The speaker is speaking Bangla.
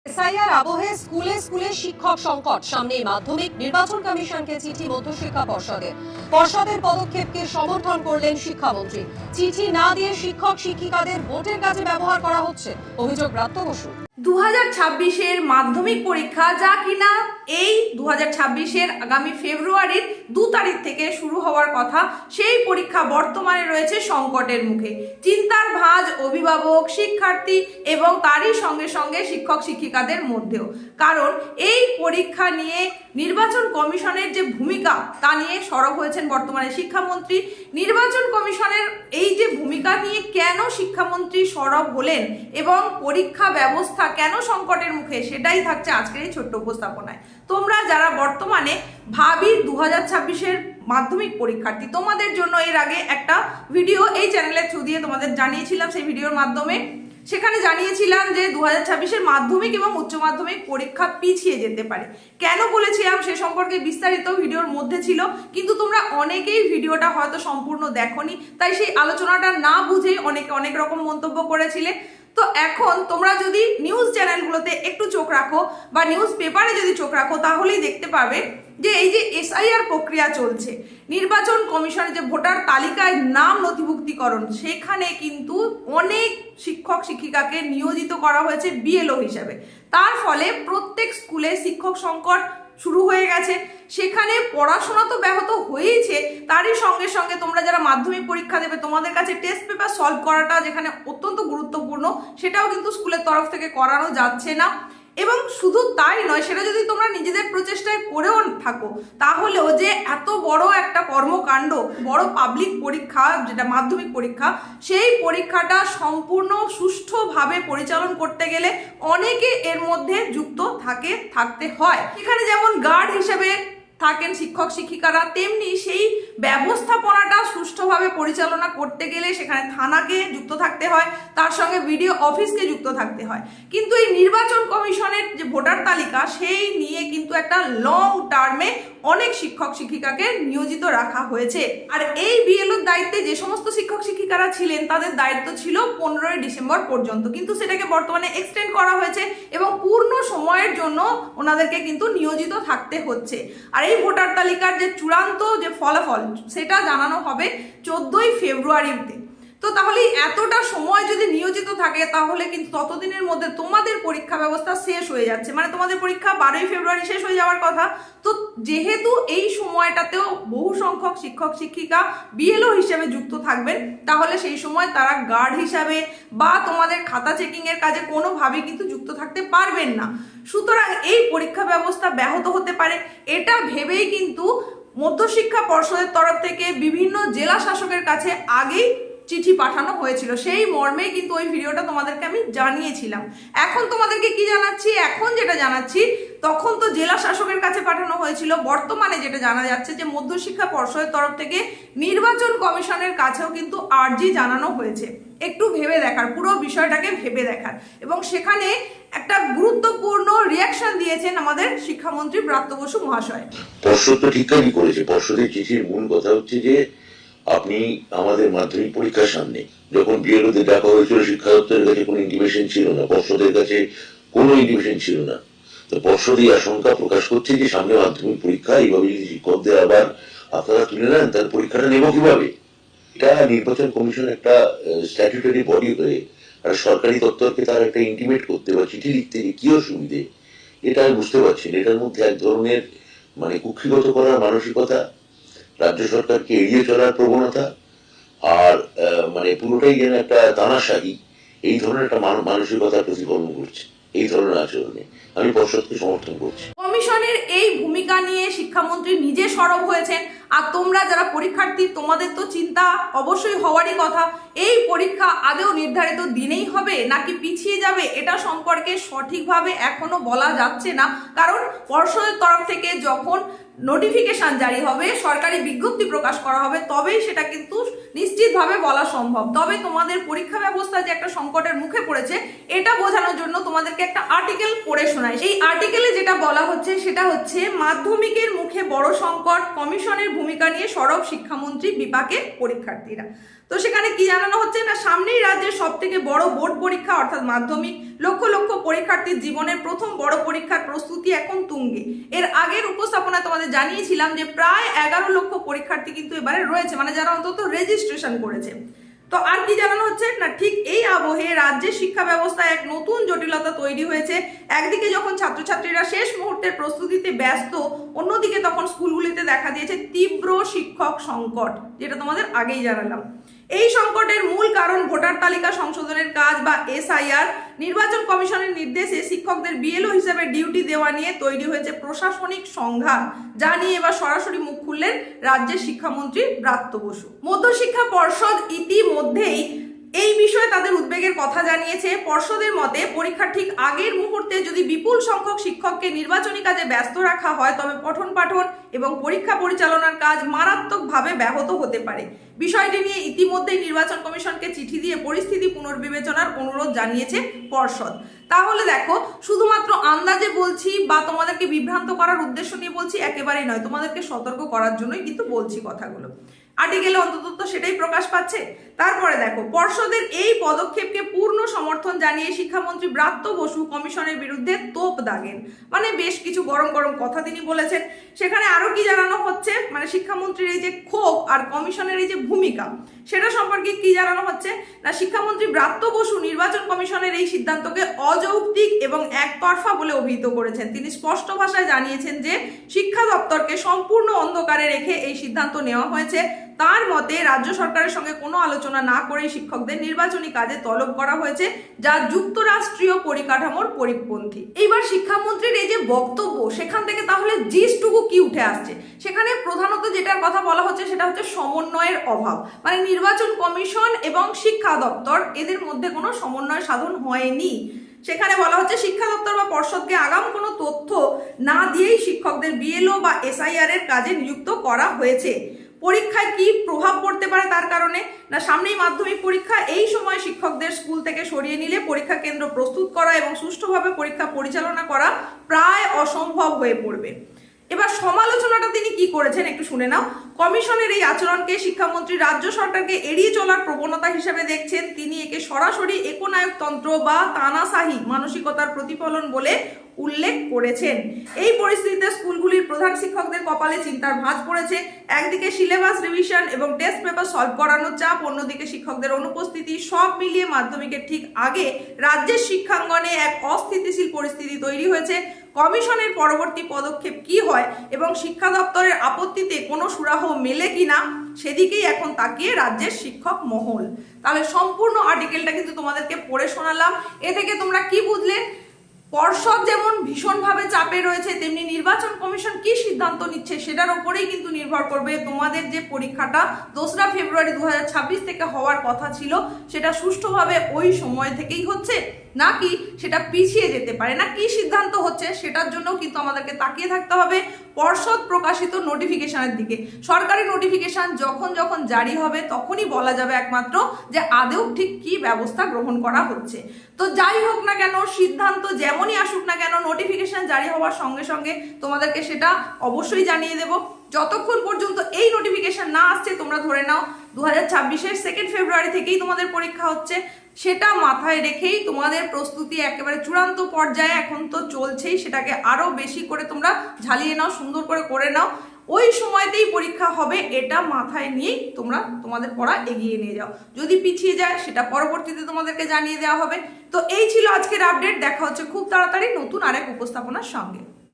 এসআইআর আবহে স্কুলে স্কুলে শিক্ষক সংকট সামনে মাধ্যমিক নির্বাচন কমিশনকে চিঠি মধ্যশিক্ষা পর্ষদের পদক্ষেপকে সমর্থন করলেন শিক্ষামন্ত্রী। চিঠি না দিয়ে শিক্ষক শিক্ষিকাদের ভোটের কাজে ব্যবহার করা হচ্ছে, অভিযোগ ব্রাত্য বসু। 2026-এর মাধ্যমিক পরীক্ষা যা কিনা এই 2026-এর আগামী ফেব্রুয়ারির 2 তারিখ থেকে শুরু হওয়ার কথা, সেই পরীক্ষা বর্তমানে রয়েছে সংকটের মুখে। চিন্তার ভাঁজ অভিভাবক, শিক্ষার্থী এবং তারই সঙ্গে সঙ্গে শিক্ষক শিক্ষিকাদের মধ্যেও। কারণ এই পরীক্ষা নিয়ে নির্বাচন কমিশনের যে ভূমিকা তা নিয়ে সরব হয়েছেন বর্তমানে শিক্ষামন্ত্রী। নির্বাচন কমিশনের এই যে ভূমিকা নিয়ে কেন শিক্ষামন্ত্রী সরব হলেন এবং পরীক্ষা ব্যবস্থা কেন সংকটের মুখে, সেটাই থাকছে আজকের এই ছোট্ট উপস্থাপনায়। তোমরা যারা বর্তমানে ভাবি 2026-এর মাধ্যমিক পরীক্ষার্থী, তোমাদের জন্য এর আগে একটা ভিডিও এই চ্যানেলের থ্রু দিয়ে তোমাদের জানিয়েছিলাম। সেই ভিডিওর মাধ্যমে সেখানে জানিয়েছিলাম যে 2026-এর মাধ্যমিক এবং উচ্চ মাধ্যমিক পরীক্ষা পিছিয়ে যেতে পারে। কেন বলেছিলাম সে সম্পর্কে বিস্তারিত ভিডিওর মধ্যে ছিল, কিন্তু তোমরা অনেকেই ভিডিওটা হয়তো সম্পূর্ণ দেখোনি, তাই সেই আলোচনাটা না বুঝেই অনেকে অনেক রকম মন্তব্য করেছিলে। তো এখন তোমরা যদি নিউজ চ্যানেলগুলোতে একটু চোখ রাখো বা নিউজ পেপারে যদি চোখ রাখো, তাহলেই দেখতে পাবে যে এই যে এসআইআর প্রক্রিয়া চলছে, নির্বাচন কমিশনের যে ভোটার তালিকায় নাম নথিভুক্তিকরণ, সেখানে কিন্তু অনেক শিক্ষক শিক্ষিকাকে নিয়োজিত করা হয়েছে বিএলও হিসাবে। তার ফলে প্রত্যেক স্কুলে শিক্ষক সংকট শুরু হয়ে গেছে। সেখানে পড়াশোনা তো ব্যাহত হয়েইছে, তারই সঙ্গে সঙ্গে তোমরা যারা মাধ্যমিক পরীক্ষা দেবে, তোমাদের কাছে টেস্ট পেপার সলভ করাটা যেখানে অত্যন্ত গুরুত্বপূর্ণ, সেটাও কিন্তু স্কুলের তরফ থেকে করানো যাচ্ছে না। এবং শুধু তাই নয়, সেটা যদি তোমরা নিজেদের প্রচেষ্টায় করেও থাকো, তাহলেও যে এত বড় একটা কর্মকাণ্ড, বড় পাবলিক পরীক্ষা যেটা মাধ্যমিক পরীক্ষা, সেই পরীক্ষাটা সম্পূর্ণ সুষ্ঠুভাবে পরিচালন করতে গেলে অনেকে এর মধ্যে যুক্ত থাকতে হয়। এখানে যেমন গার্ড হিসেবে থাকেন শিক্ষক শিক্ষিকারা, তেমনি সেই ব্যবস্থাপনাটা সুষ্ঠুভাবে পরিচালনা করতে গেলে সেখানে থানাকে যুক্ত থাকতে হয়, তার সঙ্গে বিডিও অফিসকে যুক্ত থাকতে হয়। কিন্তু এই নির্বাচন কমিশনের যে ভোটার তালিকা, সেই নিয়ে কিন্তু একটা লং টার্মে অনেক শিক্ষক শিক্ষিকাকে নিয়োজিত রাখা হয়েছে। আর এই বিএলওর দায়িত্বে যে সমস্ত শিক্ষক শিক্ষিকারা ছিলেন, তাদের দায়িত্ব ছিল 15 ডিসেম্বর পর্যন্ত, কিন্তু সেটাকে বর্তমানে এক্সটেন্ড করা হয়েছে এবং পূর্ণ সময়ের জন্য ওনাদেরকে কিন্তু নিয়োজিত থাকতে হচ্ছে। আর এই ভোটার তালিকার যে চূড়ান্ত যে ফলাফল, সেটা জানানো হবে 14 ফেব্রুয়ারিতে। তো তাহলে এতটা সময় যদি নিয়োজিত থাকে, তাহলে কিন্তু ততদিনের মধ্যে তোমাদের পরীক্ষা ব্যবস্থা শেষ হয়ে যাচ্ছে। মানে তোমাদের পরীক্ষা 12 ফেব্রুয়ারি শেষ হয়ে যাওয়ার কথা। তো যেহেতু এই সময়টাতেও বহু সংখ্যক শিক্ষক শিক্ষিকা বিএলও হিসেবে যুক্ত থাকবেন, তাহলে সেই সময় তারা গার্ড হিসাবে বা তোমাদের খাতা চেকিং এর কাজে কোনোভাবেই কিন্তু যুক্ত থাকতে পারবেন না। সুতরাং এই পরীক্ষা ব্যবস্থা ব্যাহত হতে পারে, এটা ভেবেই কিন্তু মধ্যশিক্ষা পর্ষদের তরফ থেকে বিভিন্ন জেলা শাসকের কাছে আগেই চিঠি পাঠানো হয়েছিল। সেই মর্মে কিন্তু ওই ভিডিওটা তোমাদেরকে আমি জানিয়েছিলাম। এখন তোমাদেরকে কি জানাচ্ছি, এখন যেটা জানাচ্ছি, তখন তো জেলা শাসকের কাছে পাঠানো হয়েছিল। বর্তমানে যেটা জানা যাচ্ছে যে মধ্যশিক্ষা পর্ষদের তরফ থেকে নির্বাচন কমিশনের কাছেও কিন্তু আর্জি জানানো হয়েছে। একটু ভেবে দেখার, পুরো বিষয়টাকে ভেবে দেখার, এবং সেখানে একটা গুরুত্বপূর্ণ রিয়াকশন দিয়েছেন আমাদের শিক্ষামন্ত্রী ব্রাত্য বসু মহাশয়। পর্ষদ তো ঠিকঠাকই করেছে। পর্ষদের চিঠির মূল কথা হচ্ছে যে আপনি আমাদের মাধ্যমিক পরীক্ষার সামনে যখন বিএলওদের ডাকা হয়েছিল, শিক্ষা দপ্তরের কাছে কোনো ইন্টিমেশন ছিল না, পর্ষদের কাছে কোনো ইন্টিমেশন ছিল না। তো পর্ষদ এই আশঙ্কা প্রকাশ করছে যে সামনে মাধ্যমিক পরীক্ষা, এইভাবে যদি শিক্ষকদের আবার আপনারা তুলে নেন, তার পরীক্ষাটা নেব কিভাবে? এটা নির্বাচন কমিশন একটা স্ট্যাটিউটরি বডি হয়ে আর সরকারি দপ্তরকে তার একটা ইন্টিমেট করতে বা চিঠি লিখতে যে কি অসুবিধে, এটা আমি বুঝতে পারছি না। এটার মধ্যে এক ধরনের মানে কুক্ষিগত করার মানসিকতা, রাজ্য সরকারকে এড়িয়ে চলার প্রবণতা, আর মানে পুরোটাই যেন একটা তানাশাহি, এই ধরনের একটা মানসিকতা প্রতিফলন করছে এই ধরনের আচরণে। আমি পর্ষদকে সমর্থন করছি। কমিশনের এই ভূমিকা নিয়ে শিক্ষামন্ত্রী নিজে সরব হয়েছেন। আর তোমরা যারা পরীক্ষার্থী, তোমাদের তো চিন্তা অবশ্যই হওয়ারই কথা, এই পরীক্ষা আদৌ নির্ধারিত দিনেই হবে নাকি পিছিয়ে যাবে, এটা সম্পর্কে সঠিকভাবে এখনো বলা যাচ্ছে না। কারণ পর্ষদের তরফ থেকে যখন নোটিফিকেশন জারি হবে, সরকারি বিজ্ঞপ্তি প্রকাশ করা হবে, তবেই সেটা কিন্তু নিশ্চিতভাবে বলা সম্ভব। তবে তোমাদের পরীক্ষা ব্যবস্থা যে একটা সংকটের মুখে পড়েছে এটা বোঝানোর জন্য তোমাদেরকে একটা আর্টিকেল পড়ে শোনাই। এই আর্টিকেলে যেটা বলা হচ্ছে সেটা হচ্ছে মাধ্যমিকের মুখে বড় সংকট, কমিশনের ভূমিকা নিয়ে সরব শিক্ষামন্ত্রী বিপাকে পরীক্ষার্থীরা। তো সেখানে কি জানানো হচ্ছে না, সামনেই রাজ্যের সব থেকে বড় বোর্ড পরীক্ষা অর্থাৎ মাধ্যমিক। লক্ষ লক্ষ পরীক্ষার্থীর জীবনের প্রথম বড় পরীক্ষার প্রস্তুতি এখন তুঙ্গে। এর আগের উপস্থাপনা তোমাদের জানিয়েছিলাম যে প্রায় 11 লক্ষ পরীক্ষার্থী কিন্তু এবারে রয়েছে, মানে যারা অন্তত রেজিস্ট্রেশন করেছে। তো আর কি জানানো হচ্ছে না, ঠিক এই আবহে রাজ্যের শিক্ষা ব্যবস্থায় এক নতুন জটিলতা তৈরি হয়েছে। একদিকে যখন ছাত্রছাত্রীরা শেষ মুহূর্তের প্রস্তুতিতে ব্যস্ত, অন্যদিকে তখন স্কুলগুলিতে দেখা দিয়েছে তীব্র শিক্ষক সংকট, যেটা তোমাদের আগেই জানালাম। এই সংকটের মূল কারণ ভোটার তালিকা সংশোধনের কাজ বা SIR। নির্বাচন কমিশনের নির্দেশে শিক্ষকদের BLO হিসেবে ডিউটি দেওয়া নিয়ে তৈরি হয়েছে প্রশাসনিক সংঘাত, যা নিয়ে এবার সরাসরি মুখ খুললেন রাজ্যের শিক্ষামন্ত্রী ব্রাত্য বসু। মধ্যশিক্ষা পর্ষদ ইতিমধ্যেই এই বিষয়ে তাদের উদ্বেগের কথা জানিয়েছে। পর্ষদের মতে পরীক্ষার ঠিক আগের মুহূর্তে যদি বিপুল সংখ্যক শিক্ষককে নির্বাচনী কাজে ব্যস্ত রাখা হয় তবে পঠন পাঠন এবং পরীক্ষা পরিচালনার কাজ মারাত্মকভাবে ব্যাহত হতে পারে। বিষয়টি নিয়ে ইতিমধ্যেই নির্বাচন কমিশনকে চিঠি দিয়ে পরিস্থিতি পুনর্বিবেচনার অনুরোধ জানিয়েছে পর্ষদ। তাহলে দেখো, শুধুমাত্র আন্দাজে বলছি বা তোমাদেরকে বিভ্রান্ত করার উদ্দেশ্য নিয়ে বলছি একেবারেই নয়, তোমাদেরকে সতর্ক করার জন্যই কিন্তু বলছি কথাগুলো। আর্টিকেলে অন্তত তো সেটাই প্রকাশ পাচ্ছে। তারপরে দেখো, পর্ষদের এই পদক্ষেপকে পূর্ণ সমর্থন জানিয়ে শিক্ষামন্ত্রী ব্রাত্য বসু কমিশনের বিরুদ্ধে তোপ দাগেন, মানে বেশ কিছু গরম গরম কথা তিনি বলেছেন। সেখানে আরো কি জানানো হচ্ছে, মানে শিক্ষামন্ত্রীর এই যে ক্ষোভ আর কমিশনের এই যে ভূমিকা সেটা সম্পর্কে কি জানানো হচ্ছে না, শিক্ষামন্ত্রী ব্রাত্য বসু নির্বাচন কমিশনের এই সিদ্ধান্তকে অযৌক্তিক এবং একতরফা বলে অভিহিত করেছেন। তিনি স্পষ্ট ভাষায় জানিয়েছেন যে শিক্ষা দপ্তরকে সম্পূর্ণ অন্ধকারে রেখে এই সিদ্ধান্ত নেওয়া হয়েছে। তার মতে রাজ্য সরকারের সঙ্গে কোনো আলোচনা না করেই শিক্ষকদের নির্বাচনী কাজে তলব করা হয়েছে, যা যুক্তরাষ্ট্রীয় পরিকাঠামোর পরিপন্থী। এইবার শিক্ষামন্ত্রীর এই যে বক্তব্য, সেখান থেকে তাহলে জিসটুকু কি উঠে আসছে, সেখানে প্রধানত যেটার কথা বলা হচ্ছে সেটা হচ্ছে সমন্বয়ের অভাব। মানে নির্বাচন কমিশন এবং শিক্ষা দপ্তর এদের মধ্যে কোনো সমন্বয় সাধন হয়নি। সেখানে বলা হচ্ছে শিক্ষা দপ্তর বা পর্ষদকে আগাম কোনো তথ্য না দিয়েই শিক্ষকদের BLO বা SIR এর কাজে নিযুক্ত করা হয়েছে। পরীক্ষায় কি প্রভাব পড়তে পারে তার কারণে না, সামনেই মাধ্যমিক পরীক্ষা, এই সময় শিক্ষকদের স্কুল থেকে সরিয়ে নিলে পরীক্ষা কেন্দ্র প্রস্তুত করা এবং সুষ্ঠুভাবে পরীক্ষা পরিচালনা করা প্রায় অসম্ভব হয়ে পড়বে। এবার সমালোচনাটা তিনি কি করেছেন একটু শুনে নাও। কমিশনের এই আচরণকে শিক্ষামন্ত্রী রাজ্য সরকারকে এড়িয়ে চলার প্রবণতা হিসেবে দেখছেন। তিনি একে সরাসরি একনায়কতন্ত্র বা তানাশাহি মানসিকতার প্রতিফলন বলে উল্লেখ করেছেন। এই পরিস্থিতিতে স্কুলগুলির প্রধান শিক্ষকদের কপালে চিন্তার ভাঁজ পড়েছে। একদিকে সিলেবাস রিভিশন এবং টেস্ট পেপার সলভ করানোর চাপ, অন্যদিকে শিক্ষকদের অনুপস্থিতি, সব মিলিয়ে মাধ্যমিকের ঠিক আগে রাজ্যের শিক্ষাঙ্গনে এক অস্থিতিশীল পরিস্থিতি তৈরি হয়েছে। কমিশনের পরবর্তী পদক্ষেপ কি হয় এবং শিক্ষা দপ্তরের আপত্তিতে কোনো সুরাহ মেলে কিনা সেদিকেই এখন তাকিয়ে রাজ্যের শিক্ষক মহল। তাহলে সম্পূর্ণ আর্টিকেলটা কিন্তু তোমাদেরকে পড়ে শোনালাম। এ থেকে তোমরা কি বুঝলে? পর্ষদ যেমন ভীষণভাবে চাপে রয়েছে, তেমনি নির্বাচন কমিশন কি সিদ্ধান্ত নিচ্ছে সেটার উপরেই কিন্তু নির্ভর করবে তোমাদের যে পরীক্ষাটা 2রা ফেব্রুয়ারি 2026 থেকে হওয়ার কথা ছিল সেটা সুষ্ঠুভাবে ওই সময় থেকেই হচ্ছে নাকি সেটা পিছিয়ে যেতে পারে, না কি সিদ্ধান্ত হচ্ছে সেটার জন্য কিন্তু আমাদেরকে তাকিয়ে থাকতে হবে পর্ষদ প্রকাশিত নোটিফিকেশনের দিকে। সরকারি নোটিফিকেশন যখন যখন জারি হবে তখনই বলা যাবে একমাত্র যে আদৌ ঠিক কি ব্যবস্থা গ্রহণ করা হচ্ছে। তো যাই হোক না কেন, সিদ্ধান্ত যেমনই আসুক না কেন, নোটিফিকেশন জারি হওয়ার সঙ্গে সঙ্গে তোমাদেরকে সেটা অবশ্যই জানিয়ে দেব। যতক্ষণ পর্যন্ত এই নোটিফিকেশন না আসছে তোমরা ধরে নাও 2026-এর 2 ফেব্রুয়ারি থেকেই তোমাদের পরীক্ষা হচ্ছে। সেটা মাথায় রেখেই তোমাদের প্রস্তুতি একেবারে চূড়ান্ত পর্যায়ে এখন তো চলছেই, সেটাকে আরো বেশি করে তোমরা ঝালিয়ে নাও, সুন্দর করে নাও। ওই সময়তেই পরীক্ষা হবে এটা মাথায় নিয়েই তোমরা তোমাদের পড়া এগিয়ে নিয়ে যাও। যদি পিছিয়ে যায় সেটা পরবর্তীতে তোমাদেরকে জানিয়ে দেওয়া হবে। তো এই ছিল আজকের আপডেট। দেখা হচ্ছে খুব তাড়াতাড়ি নতুন আরেক উপস্থাপনার সঙ্গে।